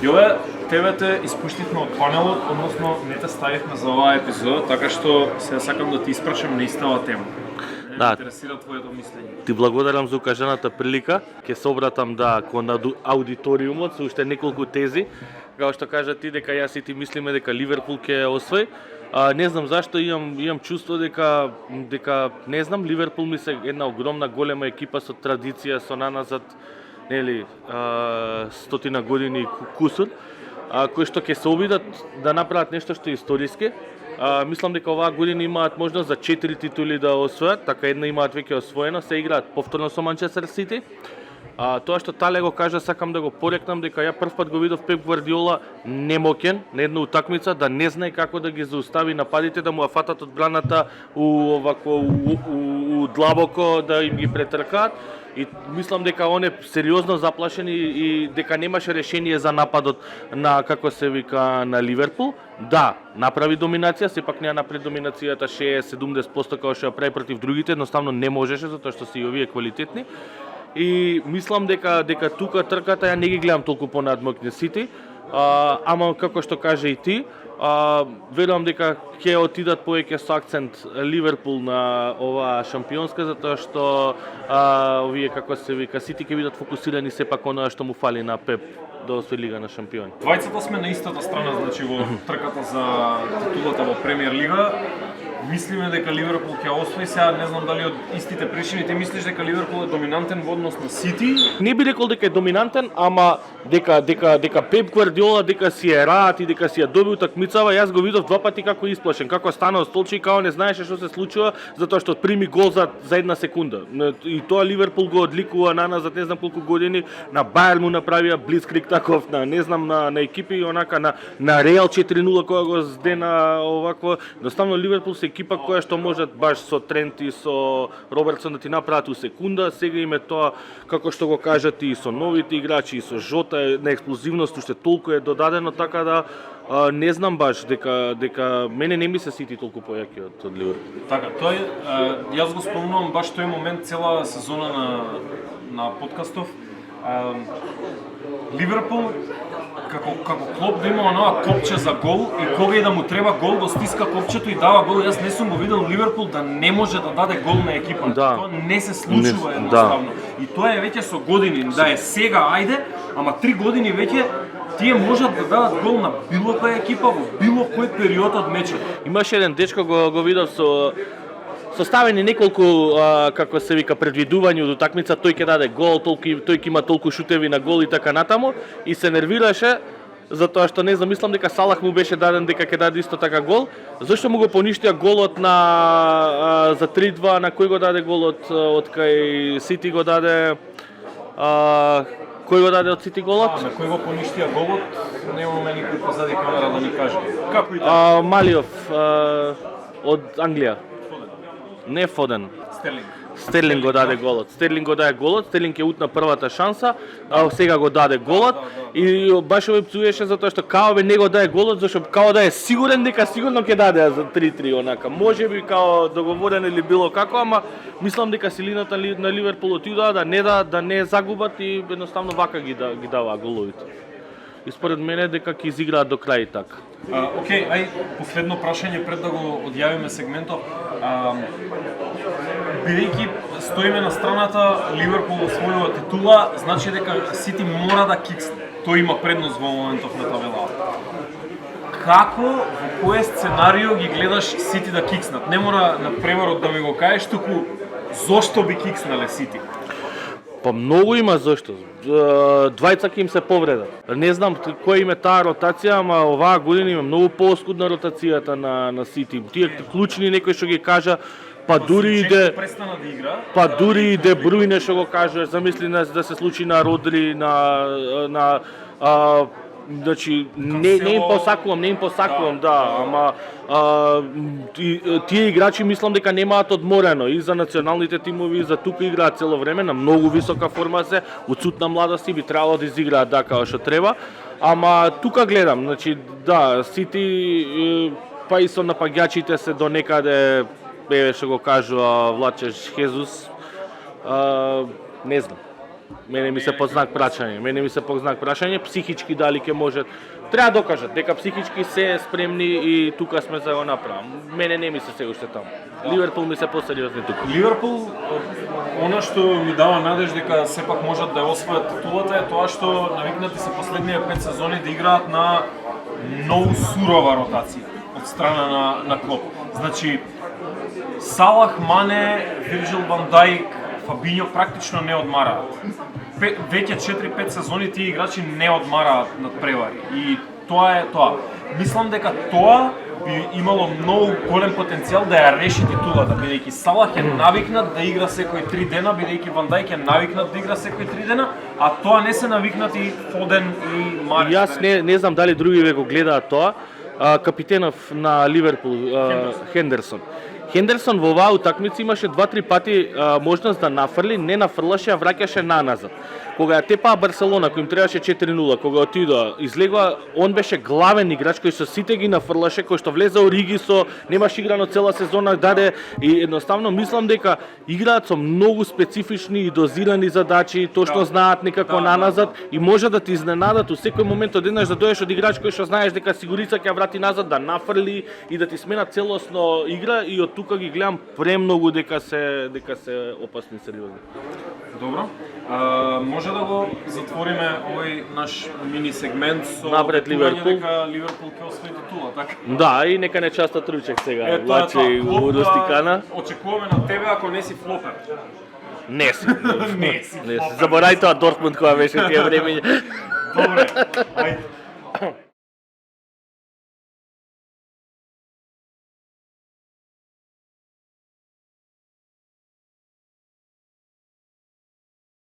Јове, тебе те испуштивме од панелот, односно не те ставивме за оваа епизода, така што сега сакам да ти испрашам на истава тема. Да. Интересира твоето мислење. Ти благодарам за укажаната прилика. Ќе се обратам кон аудиториумот со уште неколку тези. Како што кажа ти дека јас и ти мислиме дека Ливерпул ќе освои. Не знам зашто имам чувство дека не знам, Ливерпул ми се една огромна голема екипа со традиција, со наназад, нели, стотина години кусур, кои што ќе се обидат да направат нешто што е историски. Мислам дека оваа година имаат можност за 4 титули да освојат, така една имаат веќе освоена, се играат повторно со Манчестер Сити. Тоа што Тале го кажа, сакам да го порекнам дека ја првпат го видов Пеп Гвардиола немоќен на една утакмица, да не знае како да ги заустави нападите, да му ја фатат одбраната у длабоко, да им ги претркаат. И мислам дека он е сериозно заплашен и дека немаше решение за нападот на, како се вика, на Ливерпул. Да, направи доминација, сепак не ја направи доминацијата 60-70% како што ја прави против другите, едноставно не можеше затоа што се и овие квалитетни. И мислам дека тука трката ја не ги гледам толку понадмокни Сити, ама како што кажа и ти, верувам дека ќе отидат повеќе со акцент Ливерпул на оваа шампионска, затоа што овие, како се вика, Сити ќе бидат фокусирани сепак оноа што му фали на Пеп да освои Лига на шампиони. Двајцата сме на истата страна, значи во трката за титулата во Премиер Лига. Мислиме дека Ливерпул ќе освои, сега не знам дали од истите причини. Ти мислиш дека Ливерпул е доминантен во однос на Сити? Не би рекол дека е доминантен, ама дека Пеп Гвардиола дека си е раат и дека си ја доби утакмицава, јас го видов два пати како исплашен, како стана од столче и како не знаеше што се случува, затоа што прими гол за една секунда. И тоа Ливерпул го одликува наназад не знам колку години, на Бајер му направија блицкриг таков, не знам на екипи онака на Реал 4-0 кога го здена овакво. Едноставно Ливерпул се екипа која што можат баш со Трент и со Робертсон да ти направат у секунда. Сега име тоа, како што го кажат и со новите играчи, и со Жота, на експлозивност уште толку е додадено, така да не знам баш дека мене не ми се Сити толку појаки од Ливерпул. Така, јас го спомнувам баш тој момент цела сезона на подкастов. Ливерпул како клоп да има онаа копче за гол и кога и да му треба гол го стиска копчето и дава гол. Јас не сум го видел Ливерпул да не може да даде гол на екипа. Да. Тоа не се случува едноставно. И тоа е веќе со години, да е сега ајде, ама 3 години веќе тие можат да дадат гол на било која екипа во било кој период од мечот. Имаше еден дечко го видов составени неколку, како се вика, предвидувања од утакмица, тој ќе даде гол, тој ќе има толку шутеви на гол и така натаму, и се нервираше затоа што не замислам дека Салах му беше даден дека ќе даде исто така гол. Зошто му го поништија голот за 3-2, на кој го даде голот од кај Сити го даде кој го даде од Сити голот? На кој го поништија голот? Немаме никој позади камера да ни каже. Како и Малиов од Англија. Не Фоден. Стерлинг го даде голот. Стерлинг ќе утна првата шанса, а сега го даде голот. И баш овој пцуеше затоа што као не го даде голот, зашто као да е сигурен дека сигурно ќе даде за 3-3 онака. Можеби као договорен или било како, ама мислам дека силината на Ливерпул отидоа да не загубат и едноставно вака ги даваа головите. И според мене дека ќе изиграат до крај така. Океј, последно прашање пред да го одјавиме сегментот. Бидејќи стоиме на страната Ливерпул освојува титула, значи дека Сити мора да киксне. Тој има предност во моментов на табелата. Како, во кој сценарио ги гледаш Сити да кикснат? Не мора на преварот да ми го кажеш, туку зошто би кикснале Сити? Па многу има зашто. Двајца ќе им се повредат. Не знам кој им е таа ротација, ама оваа година има многу поскудна ротацијата на Сити. Тие клучни некој што ги кажа, па дури и Де Брујне што го кажа, замисли да се случи на Родри, значи не им посакувам, ама тие играчи мислам дека немаат одморено и за националните тимови, и за тука играат цело време на многу висока форма се, на младост и би требало да изиграат како што треба. Ама тука гледам, значи да, Сити па и со напаѓачите се до некаде, што го кажува Влачеш Хезус, не знам. Мене ми се под знак прашање, психички дали ќе можат. Треба да докажат дека психички се спремни и тука сме за да го направам. Мене не ми се се уште таму. Ливерпул ми се посериозни тука. Ливерпул, она што ми дава надеж дека сепак можат да ја освојат титулата е тоа што навикнати се последнија 5 сезони да играат на многу сурова ротација од страна на Клоп. Значи, Салах, Мане, Вирджил ван Дајк, Фабиньо практично не одмараат. Веќе 4-5 сезони тие играчи не одмараат над превари и тоа е тоа. Мислам дека тоа би имало многу голем потенцијал да ја реши титулата, бидејќи Салах е навикнат да игра секој 3 дена, бидејќи Ван Дајк е навикнат да игра секој 3 дена, а тоа не се навикнати Фоден и Мариш. Јас не знам дали другиве го гледаат тоа. Капитенов на Ливерпул, Хендерсон. Хендерсон во оваа утакмица имаше 2-3 пати можност да нафрли, не нафрлаше, а враќаше наназад. Кога ја тепаа Барселона, кој им требаше 4-0, кога отидоа, излегоа, он беше главен играч кој со сите ги нафрлаше, кој што влезе Ориги со немаш играно цела сезона, даде и едноставно мислам дека играат со многу специфични и дозирани задачи, точно знаат некако наназад и може да ти изненадат у секој момент одеднаш да дојдеш од играч кој што знаеш дека сигурица ќе ја врати назад да нафрли и да ти смена целосно игра и од тука ги гледам премногу дека се опасни сериозни. Добро. Може да го затвориме овој наш мини сегмент со Напред Ливерпул. дека Ливерпул ќе освои титула, така? Да, и нека не частат ручек сега. Тоа Лачи Клоп, Рустикана. очекуваме на тебе ако не си флопер. Не си. Не си. Заборај тоа Дортмунд која беше тие времења. Добре. Ајде.